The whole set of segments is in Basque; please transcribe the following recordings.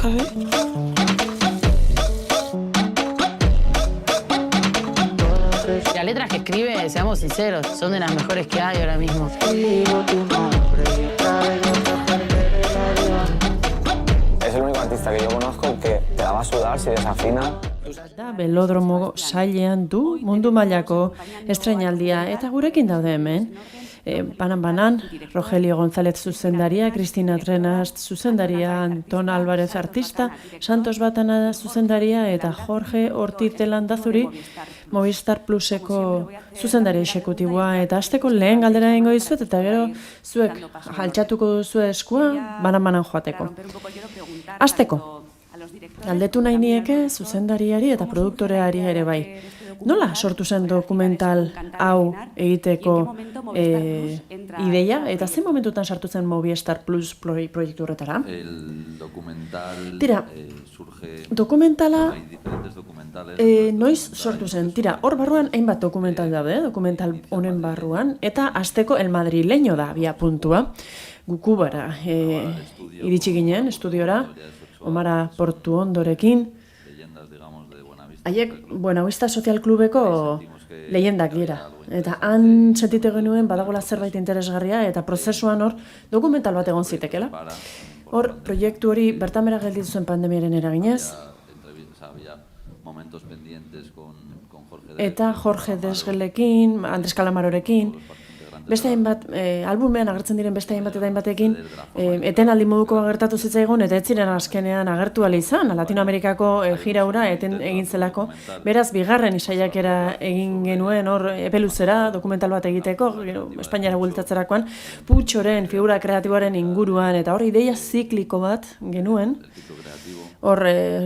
jabe. Las letras que escribe, seamos sinceros, son de las mejores que hay ahora mismo. Es el único artista que yo conozco que te la va a sudar si desafina. Da Belodromo sailean du mundu mailako estreinaldia eta gurekin daude hemen. Banan, Rogelio González zuzendaria, Cristina Trenast zuzendaria, Anton Álvarez artista, Santos Batana zuzendaria eta Jorge Ortiz de Landazuri Movistar Pluseko zuzendaria exekutiboa. Eta hasteko lehen galdera egingo dizuet eta gero zuek altxatuko duzue eskua banan joateko. Hasteko, galdetu nahi nieke zuzendariari eta produktoreari ere bai. Nola sortu zen dokumental hau egiteko ideia, eta ze momentutan sartu zen Movistar Plus proiektu horretara? Tira, dokumentala noiz sortu zen? Tira, hor barruan hainbat dokumental daude, dokumental honen barruan, eta hasteko El Madrileño da abia puntua. Gukubara iritsi ginen, estudiora, Omara Portu Ondorekin. Haiek Buenavista Social Clubeko leyendak dira. Eta han sentite genuen badagoela zerbait interesgarria eta prozesuan hor dokumental bat egon zitekela. Hor proiektu hori bertan bera gelditu zuen pandemiaren eraginez. Eta Jorge Desgelekin, Andres Calamarorekin, beste hainbat, albumean agertzen diren beste hainbat eta hainbatekin, etenaldi moduko agertatu zitzaigun, eta ez ziren azkenean agertu ala izan, Latinoamerikako gira hura eten egin zelako. Beraz, bigarren saiakera egin genuen hor epeluzera, dokumental bat egiteko, Espainiara bueltatzerakoan, Putxoren figura kreatiboaren inguruan, eta hor ideia zikliko bat genuen, hor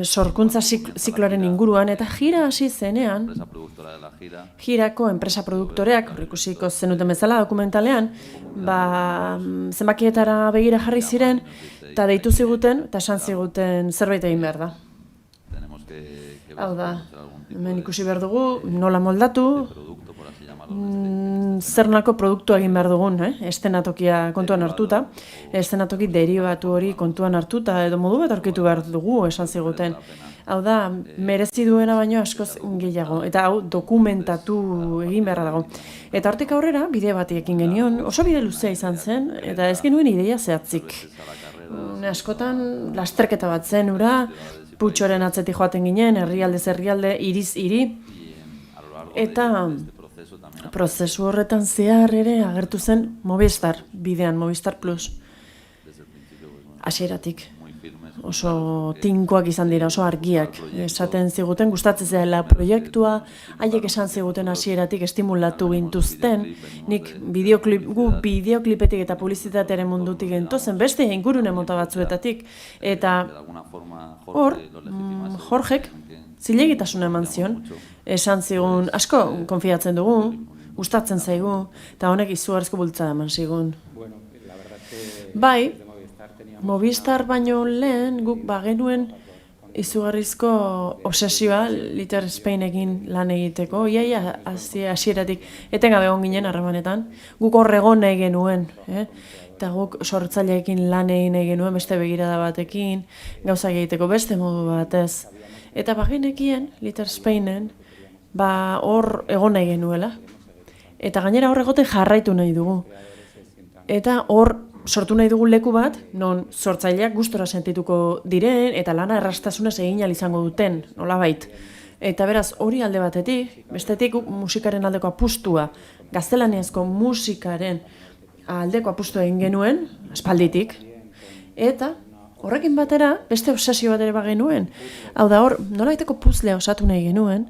sorkuntza zikloaren inguruan, eta gira hasi zenean, girako enpresa produktoreak, ikusiko zenuten bezala dokumentalean, zenbakietara begira jarri ziren, eta deitu ziguten, eta esan ziguten zerbait egin behar da. Hau da, hemen ikusi behar dugu, nola moldatu, zernako produktua egin behar dugun, estenatokia kontuan hartuta, estenatoki deribatu hori kontuan hartuta, edo modu bat aurkitu behar dugu, esan ziguten. Hau da, merezi duena baino askoz gehiago, eta hau dokumentatu egin beharra dago. Eta hortik aurrera, bide bat ekin genion, oso bide luzea izan zen, eta ez genuen ideia zehatzik. Askotan, lasterketa bat zen ura, Putxoren atzetik joaten ginen, herrialdez herrialde, iriz hiri, eta prozesu horretan zehar ere agertu zen Movistar bidean, Movistar Plus. Hasieratik. Oso tinkoak izan dira, oso argiak. Esaten ziguten, gustatzen zela proiektua, haiek esan ziguten hasieratik estimulatu gintuzten, nik bideoklipetik eta publizitatearen mundutik gentozen, beste ingurune mota batzuetatik, eta hor, Jorgek zilegitasuna eman zion, esan zigun, asko konfiatzen dugu, gustatzen zaigu, eta honek izugarrizko bultzada eman zigun. Bai, Movistar baino lehen guk bagenuen izugarrizko obsesioa Little Spainekin lan egiteko, iaia hasieratik etengabe egon ginen harremanetan, guk horregon nahi genuen, eta guk sortzaileekin lan egin nahi genuen beste begirada batekin, gauzak egiteko beste modu batez. Eta bagenekien Little Spainen hor egon nahi genuela, eta gainera hor egoten jarraitu nahi dugu. Eta hor sortu nahi dugu leku bat, non sortzaileak gustora sentituko diren, eta lana erraztasunez egin ahal izango duten, nolabait. Eta beraz, hori alde batetik, bestetik musikaren aldeko apustua, gaztelaniazko musikaren aldeko apustua egin genuen, aspalditik, eta horrekin batera, beste obsesio bat ere bagenuen. Hau da hor, nolabaiteko puzlea osatu nahi genuen,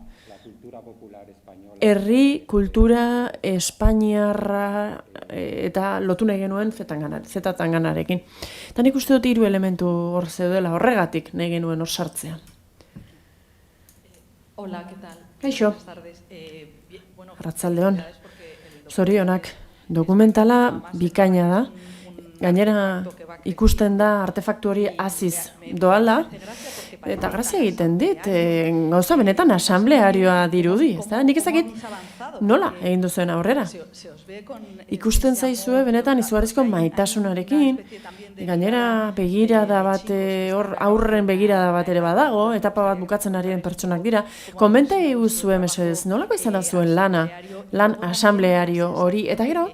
herri, kultura, espainiarra eta lotu nahi genuen Z-tanganarekin. Eta nik uste dut 3 elementu hor zeudela, horregatik nahi genuen hor sartzea. Hola, ¿qué tal? Kaixo, arratsaldeon, zorionak, dokumentala bikaina da, gainera ikusten da artefaktu hori haziz doala, eta grazia egiten dit, gauza benetan asamblearioa dirudi, ezta? Nik ezakit nola egin duzuen aurrera. Ikusten zaizue benetan izugarrizko maitasunarekin, gainera begirada bat, hor aurren begirada bat ere badago, etapa bat bukatzen ari den pertsonak dira. Komentai eguzue, mesedez, nolako izan da zuen lana, lan asambleario hori, eta gero,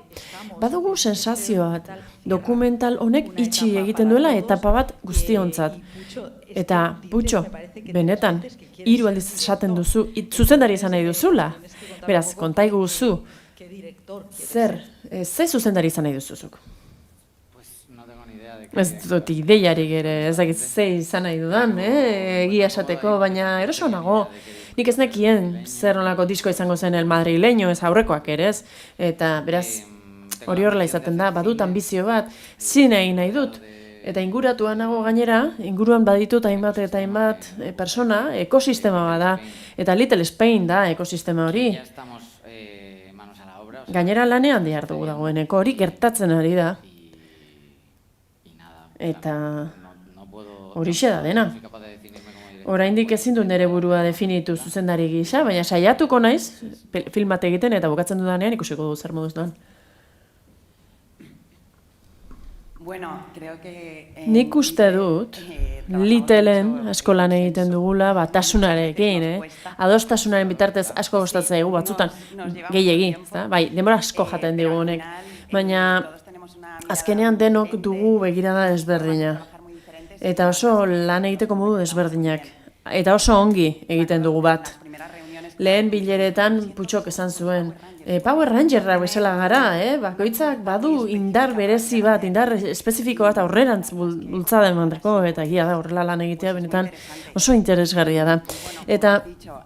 badugu sensazio bat, dokumental honek itxi egiten duela etapa bat guztiontzat. Eta, Putxo, benetan, 3 aldiz esaten duzu, zuzendari izan nahi duzula. Beraz, kontaigu zu, ze zuzendari izan nahi duzuzuk? Ez dut ideiarik ere, ez dakit ze izan nahi dudan, egia esateko, baina eroso nago. Nik ez nekien zer nolako disko izango zen el madrileño, ez aurrekoak ere ez. Eta beraz, hori horrela izaten da, badut ambizio bat, zine egin nahi dut. Eta inguratuan nago gainera, inguruan baditut hainbat eta hainbat persona, ekosistema bat da. Eta Little Spain da ekosistema hori. Gainera lanean dihar dugu dagoeneko hori gertatzen ari da. Eta horixe da dena. Oraindik ezin dut nire burua definitu zuzendari gisa, baina saiatuko naiz film bat egiten eta bukatzen dudanean ikusiko du zer moduz doan. Nik uste dut, Littleen eskolan egiten dugula batasunarekin, adostasunaren bitartez asko gostatzen dugu batzutan, gehiegi, bai, denbora asko jaten digu honek, baina azkenean denok dugu begirada desberdina. Eta oso lan egiteko modu desberdinak. Eta oso ongi egiten dugu bat. Lehen bileretan Putxok esan zuen, Power Rangerrak bezala gara, bakoitzak badu indar berezi bat, indar espezifiko bat aurrerantz bultzada emandako, eta egia da horrela lan egitea benetan oso interesgarria da. Eta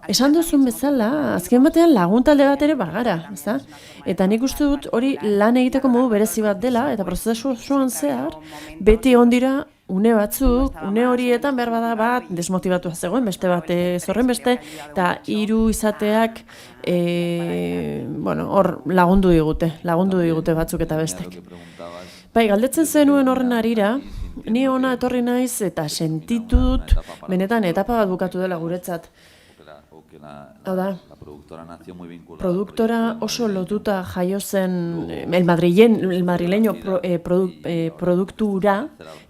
esan duzun bezala, azken batean laguntalde bat ere bagara, ezta? Eta nik uste dut hori lan egiteko modu berezi bat dela, eta prozesu osoan zehar, beti ondira une batzuk, une horietan behar bada bat desmotibatua zegoen, beste bat zorren beste, eta 3 izateak hor lagundu digute batzuk eta bestek. Bai, galdetzen zenuen horren harira, ni ona etorri naiz eta sentitu dut benetan etapa bat bukatu dela guretzat. Hau da, produktora oso lotuta jaio zen el madrileño produktura,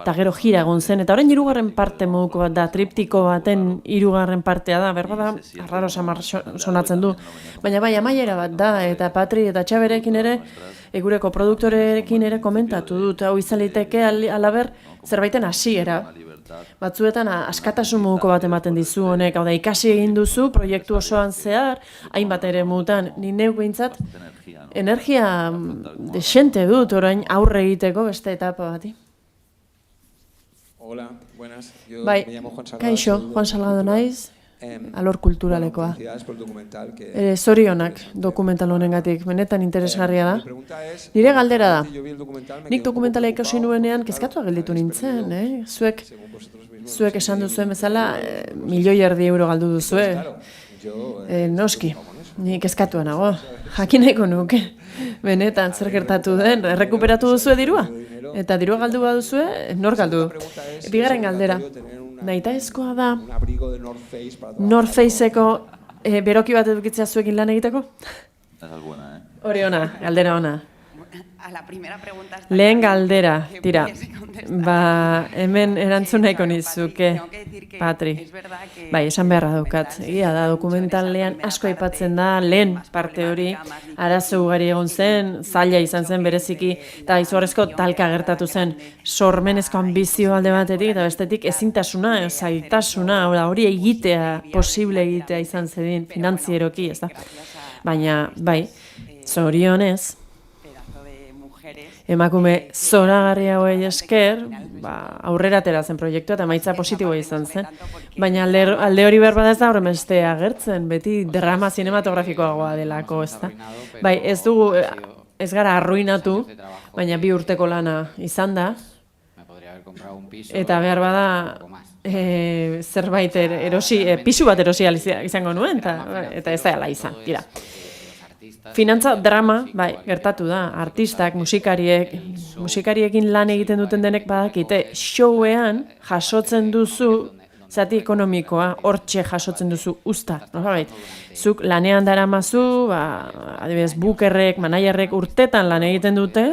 eta gero jira egon zen, eta orain 3. parte moduko bat da, triptiko baten 3. partea da, berbada, arraro samar sonatzen du, baina bai, amaiera bat da, eta Patri eta Txaberekin ere, gureko produktorekin ere komentatu dut, hau izan liteke alaber zerbaiten hasiera. Batzuetan askatasun moduko bat ematen dizu honek, hau da ikasi egin duzu, proiektu osoan zehar, hainbat ere mutan, ni neuk behintzat, energia desente dut orain aurre egiteko beste etapa bati. Hola, buenas. Bai, kaixo, Juan Salgado naiz, alor kulturalekoa. Zorionak dokumental honengatik, benetan interesgarria da. Nire galdera da, nik dokumentala ikusi nuenean kezkatua gelditu nintzen, zuek esan duzuen bezala, 1.000.000 euro galdu duzue. Noski, nik kezkatua nago, jakin nahiko nuke. Benetan, zer gertatu den, errekuperatu duzue dirua? Eta dirua galdu baduzue, nor galdu? Bigarren galdera. Nahitaezkoa da North Faceko beroki bat edukitzea zuekin lan egiteko? Hori ona, galdera ona. Lehen galdera, tira, hemen erantzun nahiko nizuke, Patri. Bai, esan beharra daukat. Egia da, dokumentalean asko aipatzen da, lehen parte hori, arazo ugari egon zen, zaila izan zen bereziki, eta izugarrizko talka gertatu zen, sormenezko ambizio alde batetik, eta bestetik ezintasuna, zailtasuna, hori egitea, posible egitea izan zedin, finantzieroki, ez da. Baina, bai, zorionez, emakume zoragarri hauei esker, aurrera atera zen proiektua eta emaitza positiboa izan zen. Baina alde hori behar bada ez da horren beste agertzen, beti drama zinematografikoagoa delako, ez da. Bai, ez gara arruinatu, baina 2 urteko lana izan da, eta behar bada zerbait pisu bat erosi izango nuen, eta ez da ala izan, tira. Finantza drama, bai, gertatu da, artistak, musikariekin lan egiten duten denek badakite, showean jasotzen duzu zati ekonomikoa hortxe jasotzen duzu usta, nolabait. Zuk lanean daramazu, adibidez, bookerrek, managerrek urtetan lan egiten dute,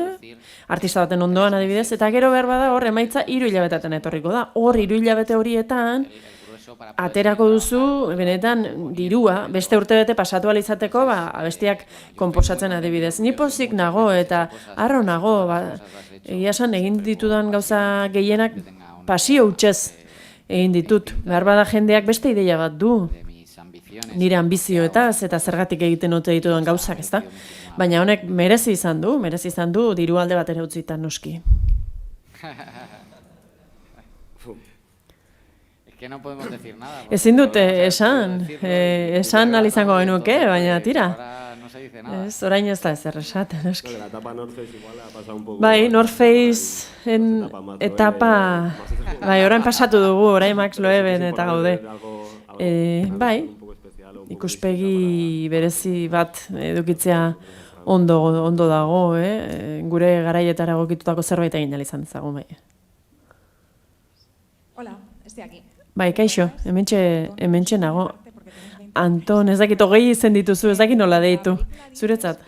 artista baten ondoan adibidez, eta gero behar bada hor emaitza 3 hilabetetan etorriko da. Hor 3 hilabete horietan, aterako duzu, benetan, dirua, beste urtebete pasatu alizateko, abestiak konposatzen adibidez. Ni pozik nago eta harro nago, egia esan egin ditudan gauza gehienak pasio hutsez egin ditut. Behar bada jendeak beste ideia bat du. Nire ambizioetaz eta zergatik egiten ote ditudan gauzak, ezta? Baina honek merezi izan du diru alde batera utzitan noski. Ezin dute esan alizango genuke, baina tira. Ez, orain ez da ezer esaten, noski. Bai, North Faceen etapa, bai, orain pasatu dugu, orain Max Loeben eta gaude. Bai, ikuspegi berezi bat edukitzea ondo dago, gure garaietara egokitutako zerbait egin izan dezagun, bai. Hola, estoy aquí. Bai, kaixo, hementxe nago. Anton, ez dakit hogei izen dituzu, ez dakit nola deitu. Zuretzat,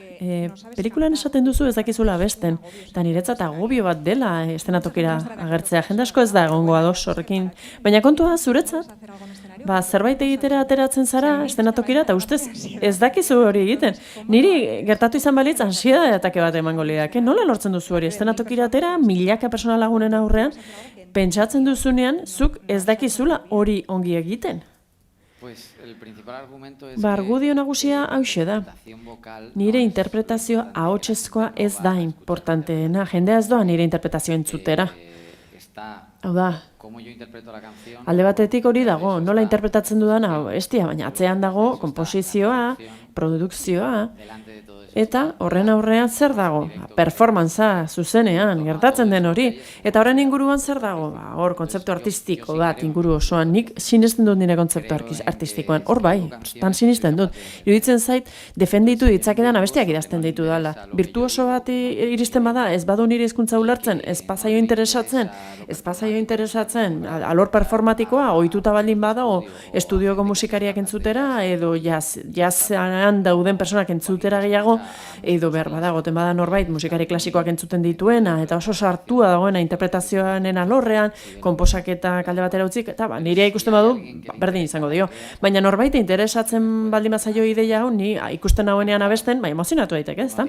pelikulan esaten duzu ez dakizula abesten, eta niretzat agobio bat dela estenatokira agertzea. Jende asko ez da egongo ados horrekin. Baina kontua zuretzat, zerbait egitera ateratzen zara estenatokira, eta ustez ez dakizu hori egiten. Niri gertatu izan balitz ansiedade atake bat emango lidake. Nola lortzen duzu hori estenatokira atera, milaka persona lagunen aurrean, pentsatzen duzunean, zuk ez dakizula hori ongi egiten. Argudio nagusia hauxe da. Nire interpretazio ahotsezkoa ez da importanteena. Jendea ez doa nire interpretazio entzutera. Hau da, alde batetik hori dago, nola interpretatzen dudan abestia, baina atzean dago komposizioa, produkzioa, eta horren aurrean zer dago? Performantza, zuzenean, gertatzen den hori. Eta horren inguruan zer dago? Hor, kontzeptu artistiko bat inguru osoan. Nik sinesten dut nire kontzeptu artistikoan. Hor bai, tan sinisten dut. Iruditzen zait, defenditu ditzakedan abestiak idazten ditu dela. Virtuoso bat iristen bada, ez badu nire hizkuntza ulertzen, ez pasaio interesatzen, alor performatikoa, ohituta baldin bada, estudioko musikariak entzutera, edo jazzean dauden personak entzutera gehiago, edo behar bada, goten bada norbait musikari klasikoak entzuten dituena, eta oso sartua dagoena interpretazioanen alorrean, konposaketa kalde batera utzik, eta nirea ikusten badu, berdin izango dio. Baina norbait interesatzen baldin bazaio ideia hau, ni ikusten hauenean abesten, emozionatu daiteke, ezta?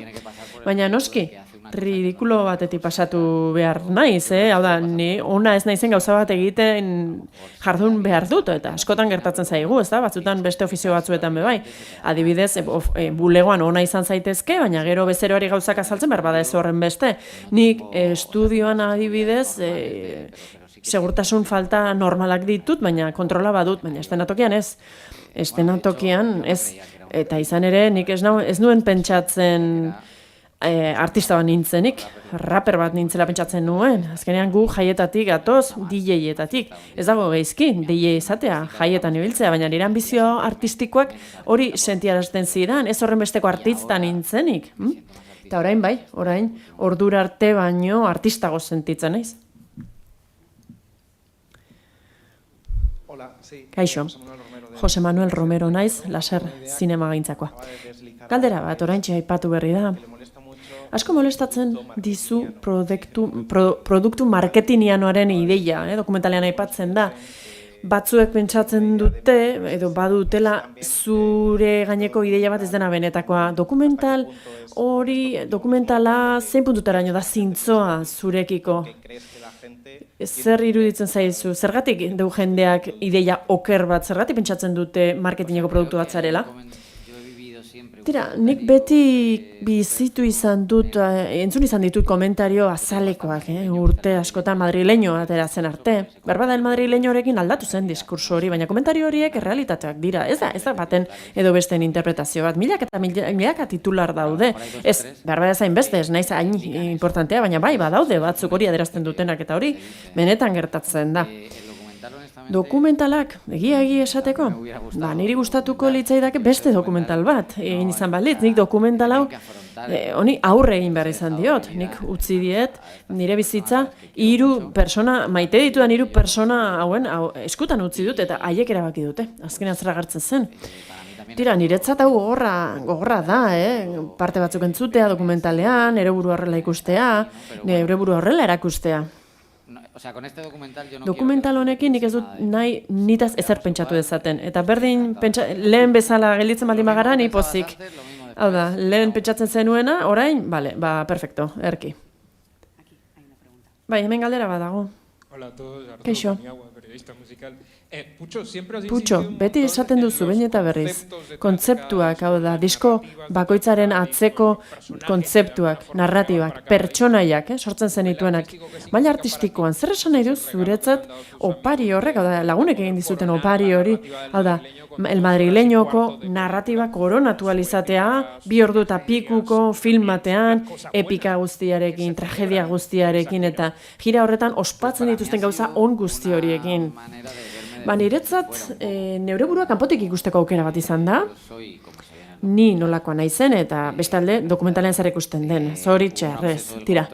Baina noski, ridikulo batetik pasatu behar naiz, hau da, ni ona ez naizen gauza bat egiten jardun behar dut, eta askotan gertatzen zaigu, ezta? Batzutan beste ofizio batzuetan bebai. Adibidez, bulegoan ona izan zaitezke, baina gero bezeroari gauzak azaltzen behar bada ez horren beste. Nik estudioan adibidez, segurtasun falta normalak ditut, baina kontrola badut, baina estenatokian ez. Estenatokian ez, eta izan ere nik ez nuen pentsatzen artista bat nintzenik, rapper bat nintzela pentsatzen nuen. Azkenean gu jaietatik gatoz, DJ-etatik. Ez dago geizki, DJ izatea, jaietan ibiltzea, baina nire ambizio artistikoak hori sentiarazten zidan, ez horren besteko artista nintzenik. Eta orain bai, ordura arte baino artistago sentitzen naiz. Kaixo, Jose Manuel Romero naiz, Laser zinemagintzakoa. Galdera bat, oraintxe aipatu berri da. Asko molestatzen dizu produktu marketingianoaren ideia, dokumentalean aipatzen da. Batzuek pentsatzen dute, edo badutela zure gaineko ideia bat ez dena benetakoa. Dokumentala zein puntutaraino da zintzoa zurekiko? Zer iruditzen zaizu? Zergatik du jendeak ideia oker bat? Zergatik pentsatzen dute marketingeko produktu bat zarela? Tira, nik beti bizitu izan dut, entzun izan ditut komentario azalekoak, urte askotan madrileño ateratzen arte. Berbada el madrileñorekin aldatu zen diskurso hori, baina komentario horiek errealitateak dira. Ez da baten edo besteen interpretazio bat, milaka titular daude. Ez, berbada zain beste, ez naiz hain importantea, baina bai, badaude batzuk hori adierazten dutenak eta hori benetan gertatzen da. Dokumentalak, egia esateko, niri gustatuko litzaidake beste dokumental bat. Egin izan balitz, nik dokumental hau, honi aurre egin behar izan diot. Nik utzi diet, nire bizitza, maite ditudan 3 persona hauen eskutan utzi dut, eta haiek erabaki dute, azkenean zer agertzen zen. Tira, niretzat hau gogorra da, parte batzuk entzutea dokumentalean, nire burua horrela ikustea, nire burua horrela erakustea. Dokumental honekin nik ez dut nahi nitaz ezer pentsatu dezaten. Eta berdin lehen bezala gelditzen baldin bagara, ni pozik. Hau da, lehen pentsatzen zenuena, orain, perfecto, erki. Bai, hemen galdera badago. Kaixo. Putxo, beti esaten duzu, behin eta berriz. Kontzeptuak, hau da, disko bakoitzaren atzeko kontzeptuak, narratibak, pertsonaiak, sortzen zenituenak. Maila artistikoan, zer esan nahi duz zuretzat opari horrek, hau da, lagunek egin dizuten opari hori, hau da, El Madrileñoko narratiba koronatu alizatea, 2 ordu eta pikuko film batean, epika guztiarekin, tragedia guztiarekin, eta gira horretan ospatzen dituzten gauza on guzti horiekin. Niretzat, neure burua kanpotik ikusteko aukera bat izan da, ni nolakoa naizen eta bestalde dokumentalean zer ikusten den, zoritxarrez, tira.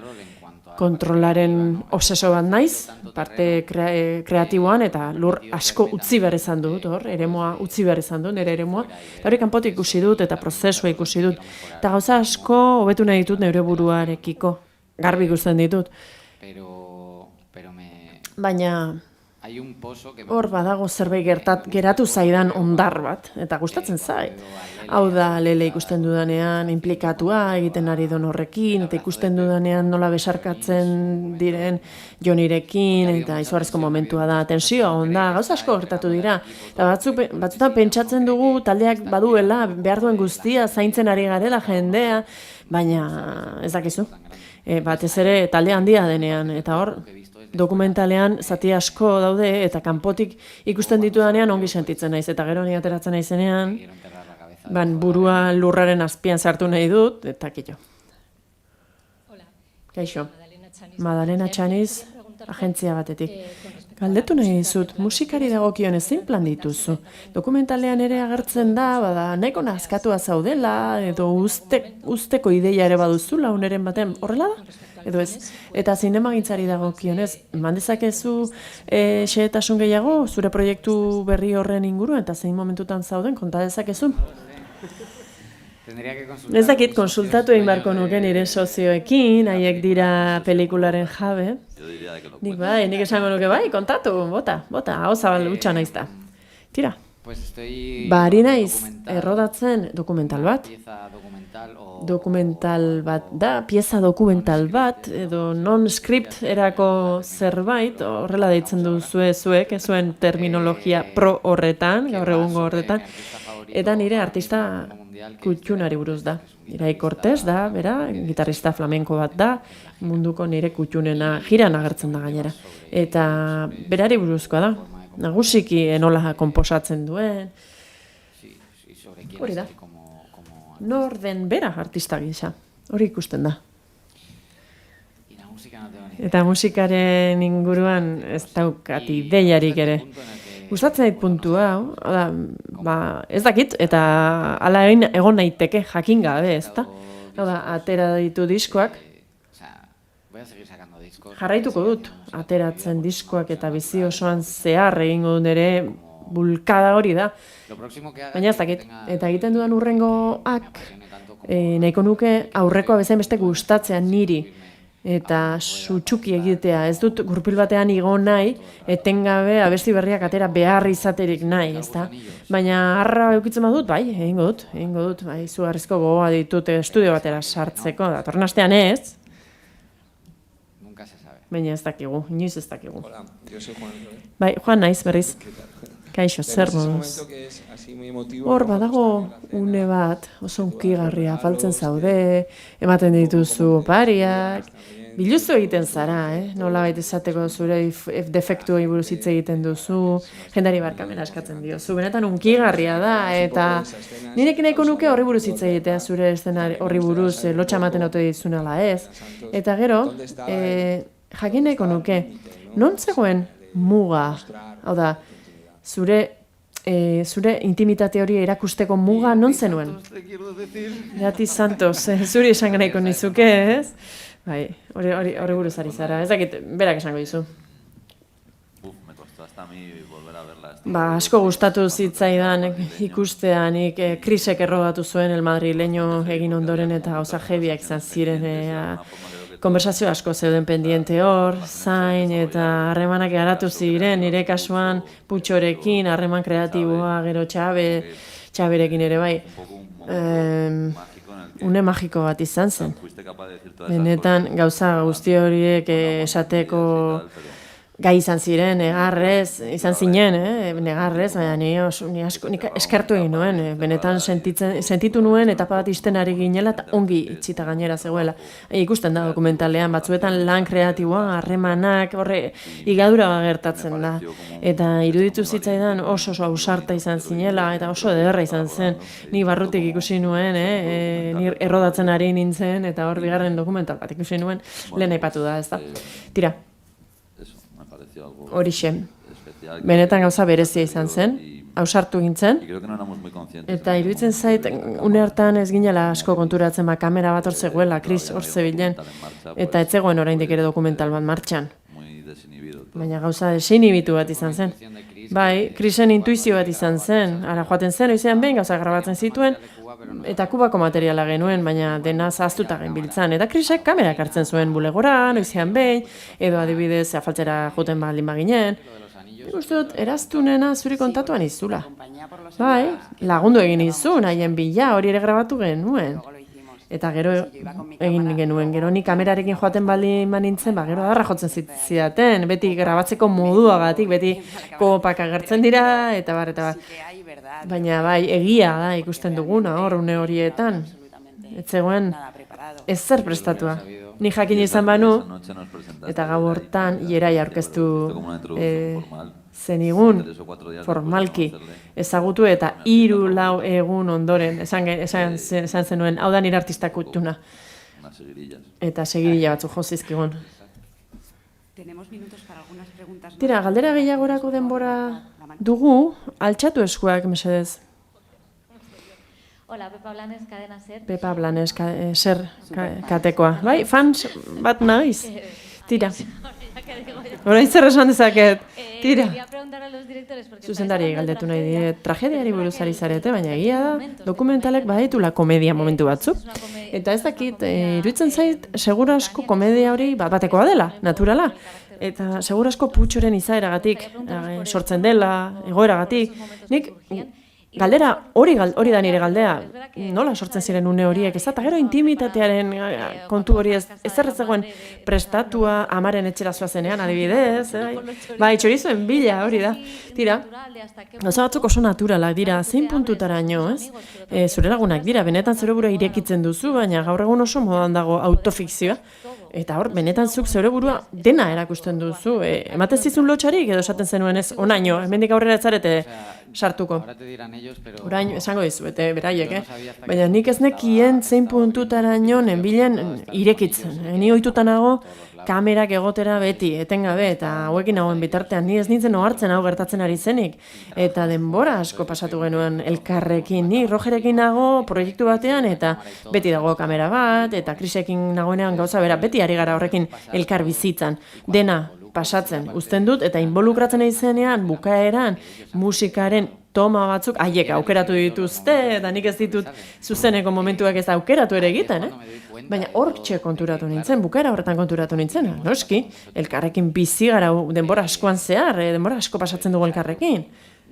Kontrolaren obseso bat naiz, parte kreatiboan eta lur asko utzi behar izan dut, eremua utzi behar izan dut, nire eremua. Eta hori kanpotik ikusi dut eta prozesua ikusi dut. Eta gauza asko hobetu nahi ditut neure buruarekiko, garbi ikusten ditut. Baina hor badago zerbait geratu zaidan ondar bat, eta gustatzen zait. Hau da, lele ikusten dudanean inplikatua egiten ari don horrekin, eta ikusten dudanean nola besarkatzen diren Jonirekin, eta izugarrizko momentua da, tensioa onda, gauza asko gertatu dira. Eta batzutan pentsatzen dugu taldeak baduela, behar duen guztia, zaintzen ari garela jendea, baina ez dakizu. Batez ere talde handia denean, eta hor, dokumentalean zati asko daude, eta kanpotik ikusten ditudanean ongi sentitzen naiz, eta gero ni ateratzen naizenean, burua lurraren azpian sartu nahi dut, eta kito. Kaixo, Madalena Txaniz, agentzia batetik. Galdetu nahi dizut, musikari dagokion ezin plan dituzu. Dokumentalean ere agertzen da, nahiko nazkatua zaudela, edo usteko ideia ere baduzula uneren baten, horrela da? Edo ez, eta zinemagintzari dagokionez, eman dezakezu xehetasun gehiago, zure proiektu berri horren inguru, eta zein momentutan zauden, konta dezakezu? Ez dakit, konsultatu egin barko nuke nire sozioekin, haiek dira pelikularen jabe. Nik esango nuke bai, kontatu, bota, hau zabal utxa naiz da. Tira, ari naiz errodatzen dokumental bat. Dokumental bat da, pieza dokumental bat, edo non-script erako zerbait, horrela deitzen duzue zuek, zuen terminologia pro horretan, gaur egungo horretan, eta nire artista kutxunari buruz da. Irai Cortez da, bera, gitarrista flamenko bat da, munduko nire kutxunena jiran agertzen da gainera. Eta berari buruzkoa da, nagusiki enola konposatzen duen, hori da. Nor den bera artista gisa, hori ikusten da. Eta musikaren inguruan ez daukat ideiarik ere. Gustatzen zait puntu hau, ez dakit, eta hala egon naiteke jakin gabe, ezta? Atera ditu diskoak, jarraituko dut, ateratzen diskoak eta bizi osoan zehar egingo dut ere bulkada hori da. Baina ez dakit, eta egiten dudan hurrengoak nahiko nuke aurrekoa bezain beste gustatzea niri. Eta sutsuki egitea, ez dut gurpil batean igo nahi, etengabe abesti berriak atera behar izaterik nahi, ezta? Baina harra eukitzen badut, bai, egingo dut, bai, izugarrizko gogoa ditut estudio batera sartzeko, datorren astean ez. Baina ez dakigu, inoiz ez dakigu. Bai, Juan naiz berriz. Kaixo, zer moduz. Hor badago une bat, oso unkigarria, faltzen zaude, ematen dituzu opariak, biluzu egiten zara, nola baita esateko zure defektuei buruz hitz egiten duzu, jendari barkamena eskatzen diozu, benetan unkigarria da, eta nirekin nahiko nuke horri buruz hitz egitea zure eszenari horri buruz lotxa ematen ote dizunala ez. Eta gero, jakin nahiko nuke, non zegoen muga. Hau da, zure intimitate hori erakusteko muga non zenuen? Beatriz Santos, zuri esan nahiko nizuke, ez? Bai, hori buruz ari zara, ez dakit, berak esango dizu. Asko gustatu zitzaidan ikustean, Krisek errobatu zuen el madrileño egin ondoren eta gauza jebiak izan ziren, konversazio asko zeuden pendiente hor, zain eta harremanak garatu ziren, nire kasuan Putxorekin, harreman kreatiboa, gero Txaberekin ere bai. Une magiko bat izan zen. Benetan gauza guzti horiek esateko gai izan ziren, negarrez, izan zinen, negarrez, baina ni eskertu egin nuen, benetan sentitu nuen etapa bat isten ari ginela eta ongi itxita gainera zegoela. Ikusten da dokumentalean, batzuetan lan kreatiboa, harremanak, horre, igadura gertatzen da. Eta iruditu zitzaidan oso ausarta izan zinela eta oso ederra izan zen. Ni barrutik ikusi nuen, ni errodatzen ari nintzen eta hor bigarren dokumental bat ikusi nuen, lehen aipatu da, ez da. Tira. Horixe, benetan gauza berezia izan zen, ausartu gintzen, eta iruditzen zait, une hartan ez ginela asko konturatzen, kamera bat hor zegoela, Kris hor zebilen, eta ez zegoen oraindik ere dokumental bat martxan. Baina gauza desinibitu bat izan zen. Bai, Krisen intuizio bat izan zen, ara joaten zen, oizean behin gauza grabatzen zituen, eta Kubako materiala genuen, baina dena zahaztuta genbiltzan. Eta Krisek kamerak hartzen zuen bulegora, noizean behin, edo adibidez afaltzera joten baldin baginen. Uste dut, eraztunena zuri kontatuan izula. Bai, lagundu egin izun, haien bila, hori ere grabatu genuen. Eta gero egin genuen, gero ni kamerarekin joaten baldin nintzen, gero adarra jotzen zidaten, beti grabatzeko moduagatik, beti kopak agertzen dira, eta bar. Baina bai, egia da ikusten duguna hor une horietan. Ez zegoen ezer prestatua. Ni jakin izan banu, eta gau hortan Ierai aurkeztu zenigun formalki ezagutu eta 3-4 egun ondoren esan zenuen, hau da nire artista kutuna. Eta segidilla batzu jozizkigun. Tira, galdera gehiagorako denbora dugu, altxatu eskuak, mesedez. Hola, Pepa Blanes, Cadena Ser. Pepa Blanes, Ser katekoa. Bai, fans bat nahiz? Tira. Orain zer esan dezaket. Tira. Zuzendari galdetu nahi diet. Tragediari buruz ari zarete, baina egia da, dokumentalek baditula komedia momentu batzuk. Eta ez dakit, iruditzen zait, segurasko komedia hori batekoa dela, naturala. Eta segurasko Putxoren izaeragatik sortzen dela, egoeragatik. Nik galdera hori da nire galdea, nola sortzen ziren une horiek, ez da, eta gero intimitatearen kontu hori ez zegoen prestatua amaren etxera zoazenean, adibidez, bai, txorizuen bila hori da, tira, gauza batzuk oso naturalak dira, zein puntutaraino, ez? Zure lagunak dira, benetan zure burua irekitzen duzu, baina gaur egun oso modan dago autofikzioa, eta hor, benetan zuk zeure burua dena erakusten duzu, ematen zizun lotxarik edo esaten zenuen ez, onaino, hemendik aurrera ez zarete sartuko. Orain, esango dizuete, beraiek, baina nik ez nekien zein puntutaraino nenbilen irekitzen. Ni ohituta nago kamerak egotera beti, etengabe, eta hauekin hauen bitartean, ni ez nintzen ohartzen hau gertatzen ari zenik. Eta denbora asko pasatu genuen elkarrekin, ni Rogerekin nago proiektu batean, eta beti dago kamera bat, eta Krisekin nagoenean gauza bera, beti ari gara horrekin elkar bizitzan. Dena pasatzen, uzten dut, eta involukratzen izenean, bukaeran, musikaren toma batzuk, haiek aukeratu dituzte, eta nik ez ditut zuzeneko momentuak ez aukeratu ere egiten, Baina hortxe konturatu nintzen, bukaera horretan konturatu nintzen, noski, elkarrekin bizi gara denbora askoan zehar, denbora asko pasatzen dugu elkarrekin.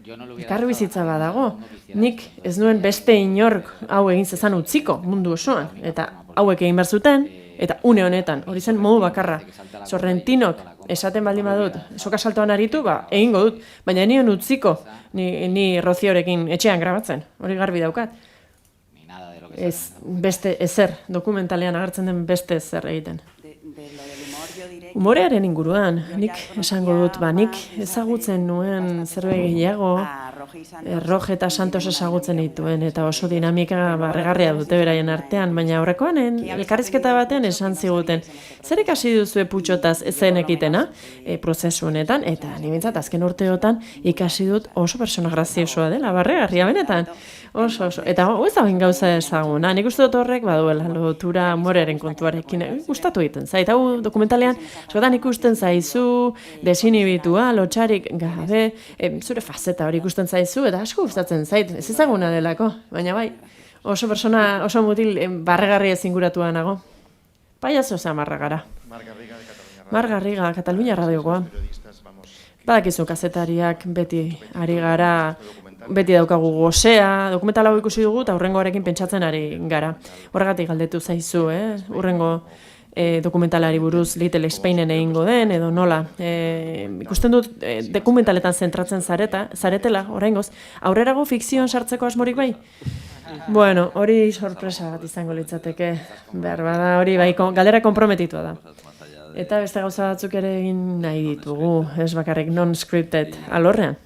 Elkarri bizitza badago, nik ez nuen beste inork hau egin zezan utziko mundu osoan, eta hauek egin behar zuten, eta une honetan, hori zen modu bakarra. Sorrentinok esaten baldin badut, soka saltoan aritu, egingo dut, baina nion utziko, ni Roziorekin etxean grabatzen, hori garbi daukat. Ez beste ezer, dokumentalean agertzen den beste ezer egiten. Humorearen inguruan, nik esango dut, nik ezagutzen nuen zerbait gehiago, Roge eta Santos ezagutzen dituen, eta oso dinamika barregarria dute beraien artean, baina aurrekoan elkarrizketa batean esan ziguten, zer ikasi duzue Putxotaz ezen ekitena, prozesu honetan, eta nimentzat azken urteotan ikasi dut oso persona graziosoa dela, barregarria benetan. Oso, eta ez da bain gauza ezaguna, nik uste dut horrek baduela lotura amorearen kontuarekin, gustatu egiten zait, hau dokumentalean, askotan ikusten zaizu, desinibitua, lotxarik gabe, zure fazeta hori ikusten zaizu, eta asko gustatzen zait, ez ezaguna delako, baina bai, oso persona, oso mutil barregarri ezinguratua nago. Paiazo zamarra gara. Mar Garriga, Katalunia radiokoa. Badakizu kazetariak beti ari gara, beti daukagu gozea, dokumental hau ikusi dugu eta hurrengoarekin pentsatzen ari gara. Horregatik galdetu zaizu, hurrengo dokumentalari buruz Little Spainen egingo den, edo nola. Ikusten dut dokumentaletan zentratzen zaretela, oraingoz, aurrerago fikzioan sartzeko asmorik bai? Bueno, hori sorpresa bat izango litzateke, behar bada, hori bai, galdera konprometitua da. Eta beste gauza batzuk ere egin nahi ditugu, ez bakarrik non-scripted alorrean.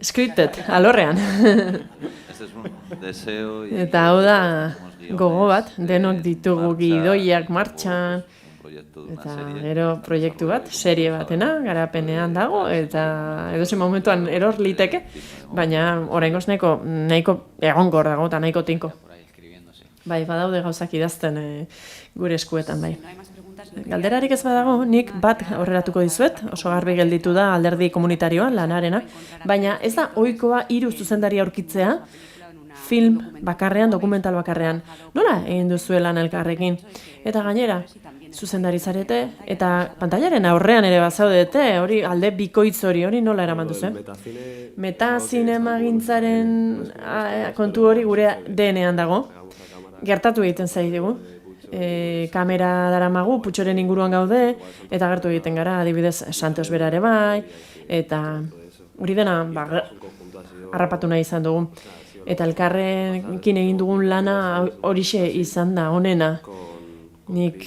Scripted alorrean. Eta hau da gogo bat, denok ditugu gidoiak martxan, eta gero proiektu bat, serie batena, garapenean dago, eta edozein momentuan eror liteke, baina oraingoz nahiko egonkor dago eta nahiko tinko. Bai, badaude gauzak idazten gure eskuetan, bai. Galderarik ez badago, nik bat aurreratuko dizuet, oso garbi gelditu da alderdi komunitarioan lanarena, baina ez da ohikoa 3 zuzendari aurkitzea, film bakarrean, dokumental bakarrean. Nola egin duzuela lan elkarrekin? Eta gainera, zuzendari zarete, eta pantailaren aurrean ere bazaudete, hori alde bikoitz hori nola eraman duzu? Metazinemagintzaren kontu hori gure DNA-an dago, gertatu egiten zaigu. Kamera daramagu, Putxoren inguruan gaude, eta gertu egiten gara, adibidez Santos bera ere bai, eta hori dena harrapatu nahi izan dugu. Eta elkarrekin egin dugun lana horixe izan da, onena. Nik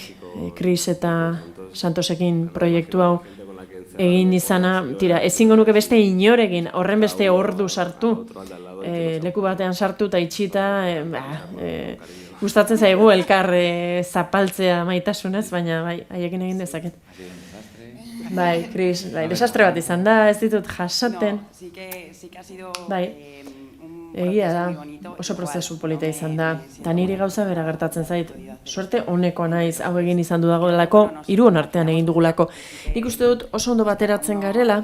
Chris eta Santosekin proiektu hau egin izana, ezingo nuke beste inorekin, horren beste ordu sartu, leku batean sartu eta itxita, gustatzen zaigu elkar zapaltzea maitasunez, baina bai, haiekin egin dezaket. Bai, Chris, desastre bat izan da, ez ditut jasaten. Bai, egia da, oso prozesu polita izan da, eta niri gauza bera gertatzen zait. Suerte honeko naiz, hau egin izan dudagoelako, 3 artean egin dugulako. Nik uste dut oso ondo bateratzen garela,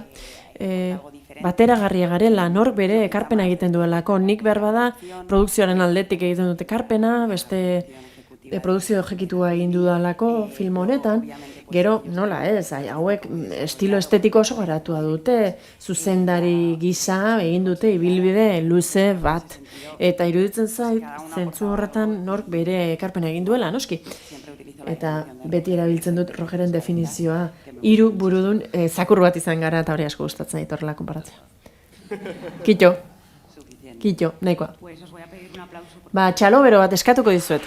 bateragarria garela, nork bere ekarpena egiten duelako. Nik behar bada produkzioaren aldetik egiten dute ekarpena, beste produkzio ejekitua egin dudalako film honetan, gero nola ez, hauek estilo estetiko oso garatua dute, zuzendari gisa egin dute ibilbide luze bat. Eta iruditzen zait, zentzu horretan nork bere ekarpena egin duela, noski. Eta beti erabiltzen dut Rogeren definizioa, 3 burudun zakur bat izan gara, eta hori asko gustatzen dit horrela konparatzea. Kitxo, nahikoa. Ba, txalo bero bat eskatuko dizuet.